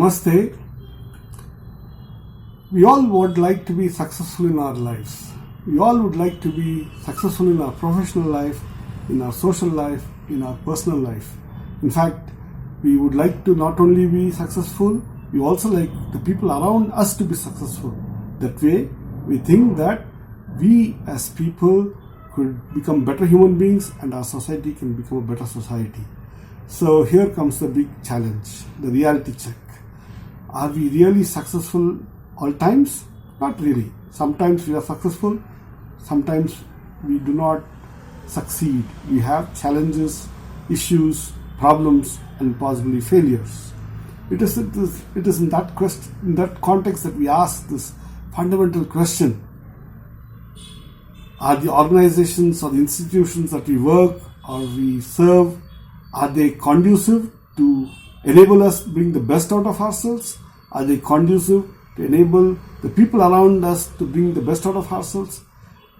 Namaste. We all would like to be successful in our lives. We all would like to be successful in our professional life, in our social life, in our personal life. In fact, we would like to not only be successful, we also like the people around us to be successful. That way, we think that we as people could become better human beings and our society can become a better society. So here comes the big challenge, the reality check. Are we really successful all times? Not really. Sometimes we are successful, sometimes we do not succeed. We have challenges, issues, problems, and possibly failures. It is in that context that we ask this fundamental question. Are the organizations or the institutions that we work or we serve, are they conducive to enable us to bring the best out of ourselves? Are they conducive to enable the people around us to bring the best out of ourselves?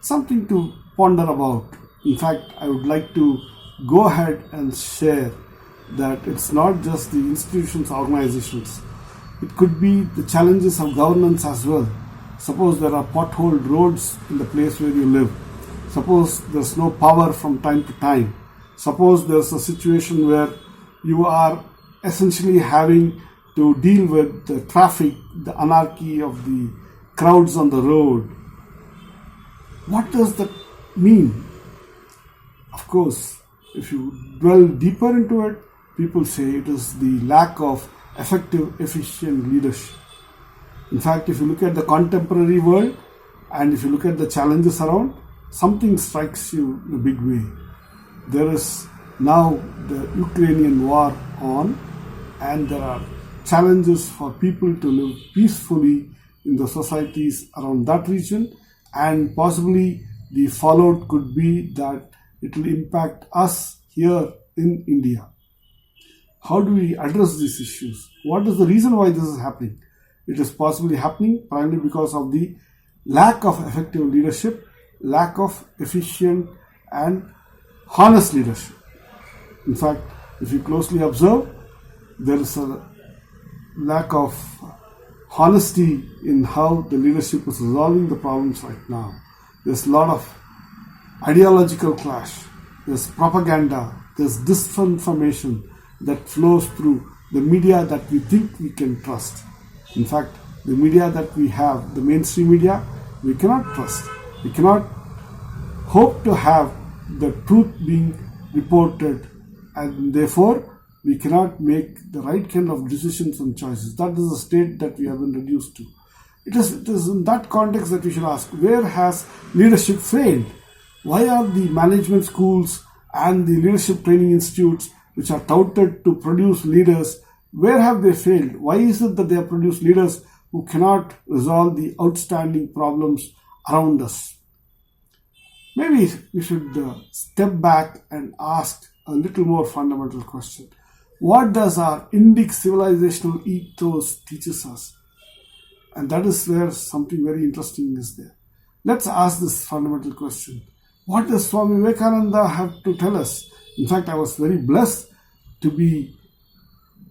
Something to ponder about. In fact, I would like to go ahead and share that it's not just the institutions, organizations. It could be the challenges of governance as well. Suppose there are potholed roads in the place where you live. Suppose there's no power from time to time. Suppose there's a situation where you are essentially having to deal with the traffic, the anarchy of the crowds on the road. What does that mean? Of course, if you dwell deeper into it, people say it is the lack of effective, efficient leadership. In fact, if you look at the contemporary world and if you look at the challenges around, something strikes you in a big way. There is now the Ukrainian war on, and there are challenges for people to live peacefully in the societies around that region, and possibly the fallout could be that it will impact us here in India. How do we address these issues? What is the reason why this is happening? It is possibly happening primarily because of the lack of effective leadership, lack of efficient and honest leadership. In fact, if you closely observe, there is a lack of honesty in how the leadership is resolving the problems right now. There's a lot of ideological clash, there's propaganda, there's disinformation that flows through the media that we think we can trust. In fact, the media that we have, the mainstream media, we cannot trust. We cannot hope to have the truth being reported, and therefore we cannot make the right kind of decisions and choices. That is the state that we have been reduced to. It is in that context that we should ask, where has leadership failed? Why are the management schools and the leadership training institutes, which are touted to produce leaders, where have they failed? Why is it that they have produced leaders who cannot resolve the outstanding problems around us? Maybe we should step back and ask a little more fundamental question. What does our Indic civilizational ethos teaches us? And that is where something very interesting is there. Let's ask this fundamental question. What does Swami Vivekananda have to tell us? In fact, I was very blessed to be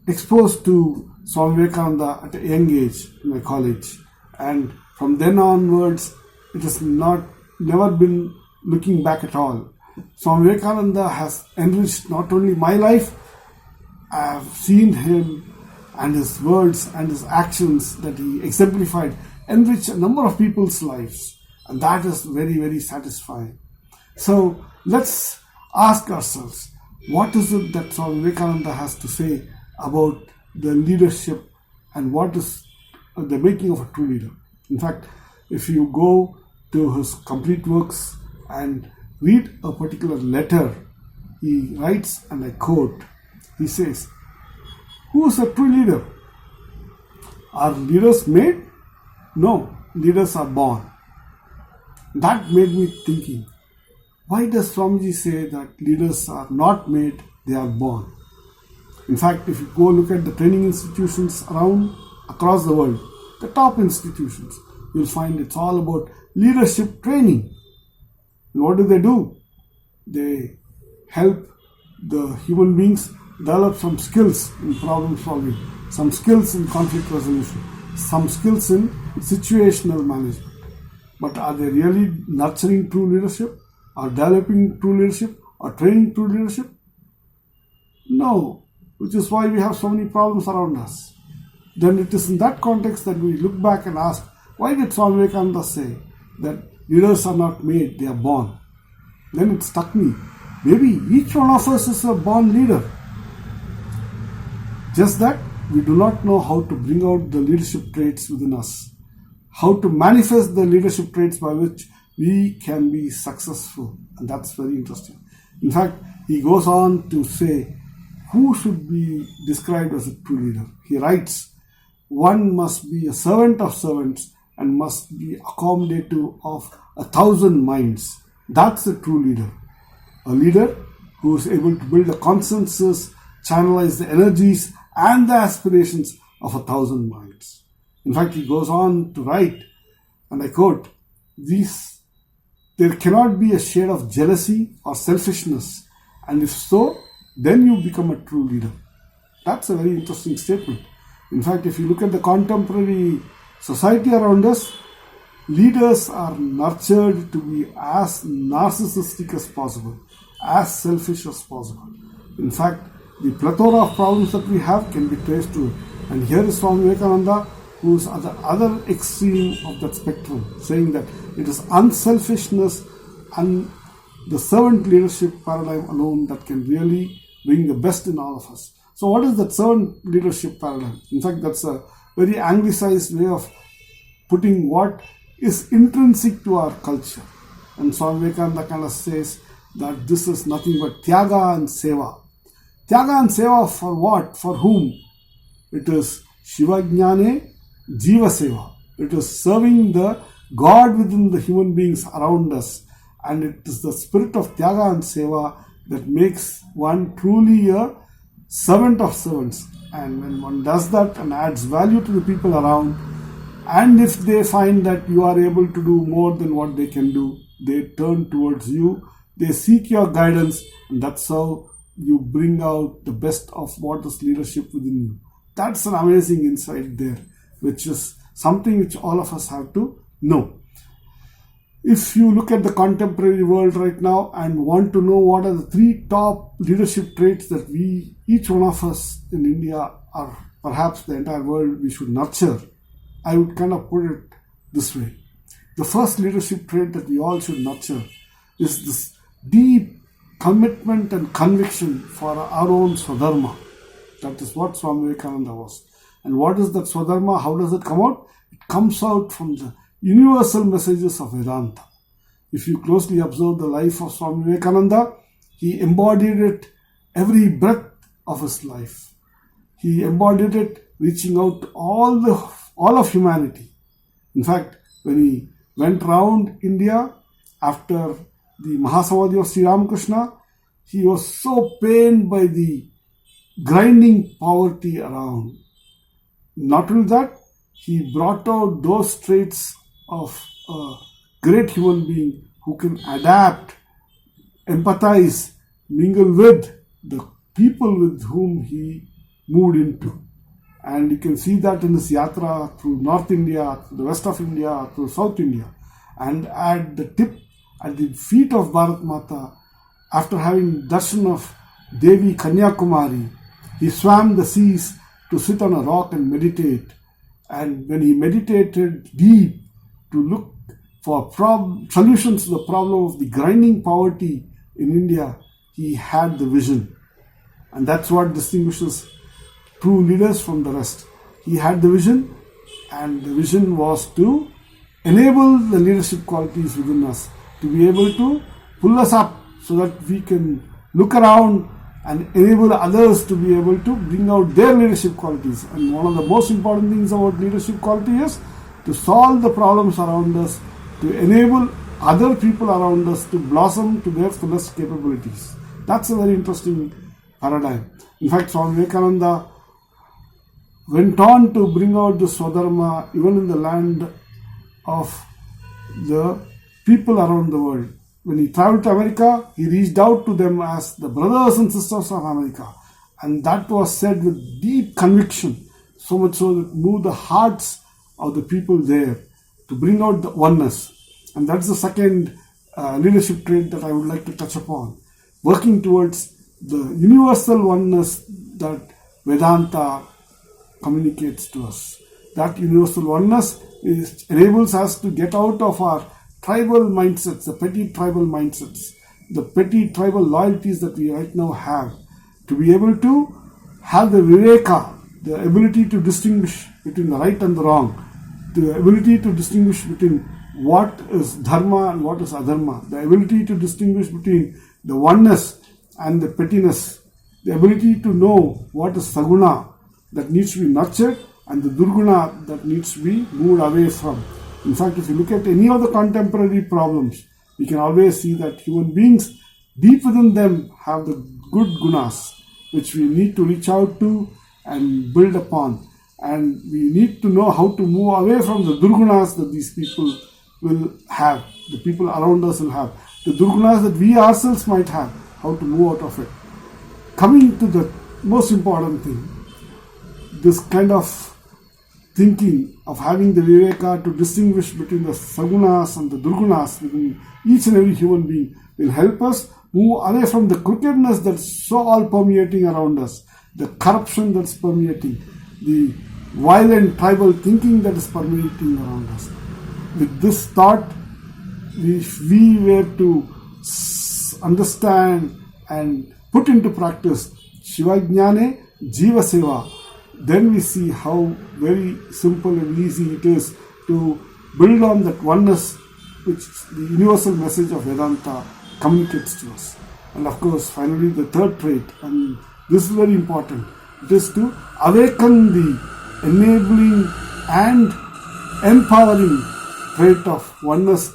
exposed to Swami Vivekananda at a young age in my college. And from then onwards, it has never been looking back at all. Swami Vivekananda has enriched not only my life, I have seen him and his words and his actions that he exemplified enrich a number of people's lives. And that is very, very satisfying. So let's ask ourselves, what is it that Swami Vivekananda has to say about the leadership and what is the making of a true leader? In fact, if you go to his complete works and read a particular letter, he writes, and I quote, he says, "Who is a true leader? Are leaders made? No, leaders are born." That made me thinking, why does Swamiji say that leaders are not made, they are born? In fact, if you go look at the training institutions across the world, the top institutions, you'll find it's all about leadership training. And what do? They help the human beings develop some skills in problem solving, some skills in conflict resolution, some skills in situational management. But are they really nurturing true leadership, or developing true leadership, or training true leadership? No, which is why we have so many problems around us. Then it is in that context that we look back and ask, why did Swami Vivekananda say that leaders are not made, they are born? Then it struck me, maybe each one of us is a born leader. Just that we do not know how to bring out the leadership traits within us, how to manifest the leadership traits by which we can be successful. And that's very interesting. In fact, he goes on to say, who should be described as a true leader? He writes, one must be a servant of servants and must be accommodative of 1,000 minds. That's a true leader. A leader who is able to build a consensus, channelize the energies and the aspirations of 1,000 minds. In fact, he goes on to write, and I quote, there cannot be a shade of jealousy or selfishness, and if so, then you become a true leader. That's a very interesting statement. In fact, if you look at the contemporary society around us, leaders are nurtured to be as narcissistic as possible, as selfish as possible. In fact, the plethora of problems that we have can be traced to it. And here is Swami Vivekananda, who is at the other extreme of that spectrum, saying that it is unselfishness and the servant leadership paradigm alone that can really bring the best in all of us. So what is that servant leadership paradigm? In fact, that's a very anglicized way of putting what is intrinsic to our culture. And Swami Vivekananda kind of says that this is nothing but Tyaga and Seva. Tyaga and Seva for what? For whom? It is Shiva Jnane Jiva Seva. It is serving the God within the human beings around us. And it is the spirit of Tyaga and Seva that makes one truly a servant of servants. And when one does that and adds value to the people around, and if they find that you are able to do more than what they can do, they turn towards you, they seek your guidance, and that's how you bring out the best of what is leadership within you. That's an amazing insight there, which is something which all of us have to know. If you look at the contemporary world right now and want to know what are the 3 top leadership traits that each one of us in India, or perhaps the entire world, we should nurture, I would kind of put it this way. The first leadership trait that we all should nurture is this deep commitment and conviction for our own Swadharma. That is what Swami Vivekananda was. And what is that Swadharma? How does it come out? It comes out from the universal messages of Vedanta. If you closely observe the life of Swami Vivekananda, he embodied it every breath of his life. He embodied it reaching out to all of humanity. In fact, when he went round India after the Mahasamadhi of Sri Ramakrishna, he was so pained by the grinding poverty around. Not only that, he brought out those traits of a great human being who can adapt, empathize, mingle with the people with whom he moved into. And you can see that in his yatra through North India, through the west of India, through South India. And at the feet of Bharat Mata, after having darshan of Devi Kanyakumari, he swam the seas to sit on a rock and meditate. And when he meditated deep to look for solutions to the problem of the grinding poverty in India, he had the vision. And that's what distinguishes true leaders from the rest. He had the vision, and the vision was to enable the leadership qualities within us, to be able to pull us up so that we can look around and enable others to be able to bring out their leadership qualities. And one of the most important things about leadership quality is to solve the problems around us, to enable other people around us to blossom to their fullest capabilities. That's a very interesting paradigm. In fact, Swami Vivekananda went on to bring out the Swadharma even in the land of the people around the world. When he traveled to America, he reached out to them as the brothers and sisters of America. And that was said with deep conviction, so much so that it moved the hearts of the people there to bring out the oneness. And that's the second leadership trait that I would like to touch upon. Working towards the universal oneness that Vedanta communicates to us. That universal oneness enables us to get out of our tribal mindsets, the petty tribal mindsets, the petty tribal loyalties that we right now have, to be able to have the viveka, the ability to distinguish between the right and the wrong, the ability to distinguish between what is dharma and what is adharma, the ability to distinguish between the oneness and the pettiness, the ability to know what is saguna that needs to be nurtured and the durguna that needs to be moved away from. In fact, if you look at any of the contemporary problems, we can always see that human beings, deep within them, have the good gunas, which we need to reach out to and build upon. And we need to know how to move away from the durgunas that these people will have, the people around us will have, the durgunas that we ourselves might have, how to move out of it. Coming to the most important thing, this kind of thinking of having the viveka to distinguish between the sagunas and the durgunas within each and every human being will help us move away from the crookedness that's so all permeating around us, the corruption that's permeating, the violent tribal thinking that is permeating around us. With this thought, if we were to understand and put into practice Shivajnane Jiva Seva, then we see how very simple and easy it is to build on that oneness which the universal message of Vedanta communicates to us. And of course, finally, the third trait, and this is very important, it is to awaken the enabling and empowering trait of oneness,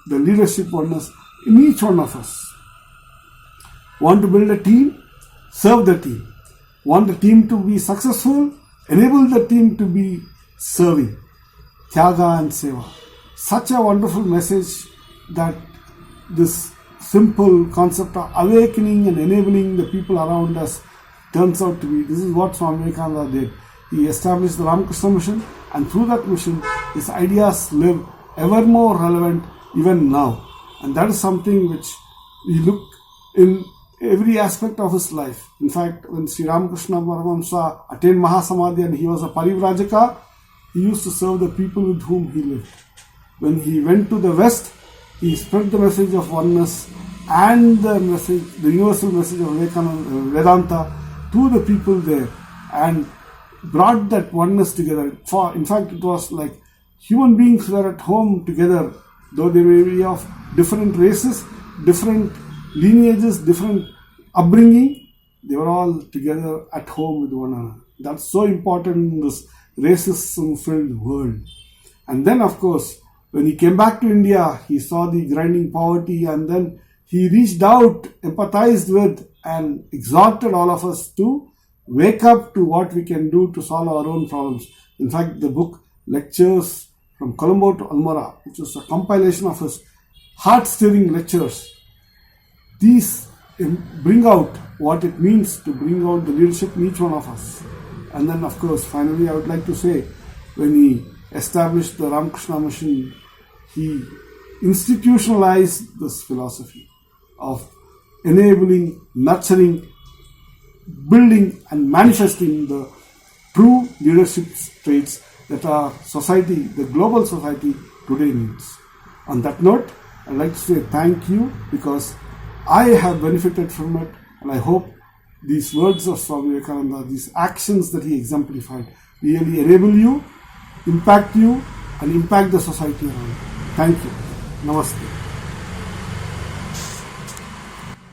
the leadership oneness in each one of us. Want to build a team? Serve the team. Want the team to be successful? Enable the team to be serving. Tyaga and Seva. Such a wonderful message that this simple concept of awakening and enabling the people around us turns out to be. This is what Swami Vivekananda did. He established the Ramakrishna mission, and through that mission, his ideas live ever more relevant even now. And that is something which we look in every aspect of his life. In fact, when Sri Ramakrishna Paramahamsa attained Mahasamadhi and he was a Parivrajaka, he used to serve the people with whom he lived. When he went to the West, he spread the message of oneness and the universal message of Vedanta to the people there and brought that oneness together. In fact, it was like human beings were at home together, though they may be of different races, different lineages, different upbringing, they were all together at home with one another. That's so important in this racism-filled world. And then, of course, when he came back to India, he saw the grinding poverty, and then he reached out, empathized with, and exhorted all of us to wake up to what we can do to solve our own problems. In fact, the book Lectures from Colombo to Almora, which was a compilation of his heart-stirring lectures, these bring out what it means to bring out the leadership in each one of us. And then, of course, finally, I would like to say, when he established the Ramakrishna mission, he institutionalized this philosophy of enabling, nurturing, building and manifesting the true leadership traits that our society, the global society today needs. On that note, I'd like to say thank you, because I have benefited from it, and I hope these words of Swami Vivekananda, these actions that he exemplified, really enable you, impact you, and impact the society around you. Thank you. Namaste.